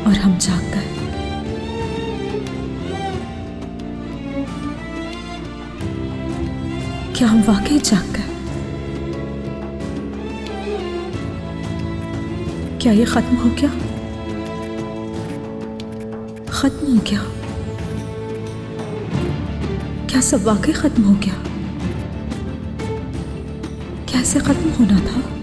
और हम जाग गए। क्या हम वाकई जाग गए? क्या ये खत्म हो गया? खत्म हो गया? क्या सब वाकई खत्म हो गया? कैसे खत्म होना था?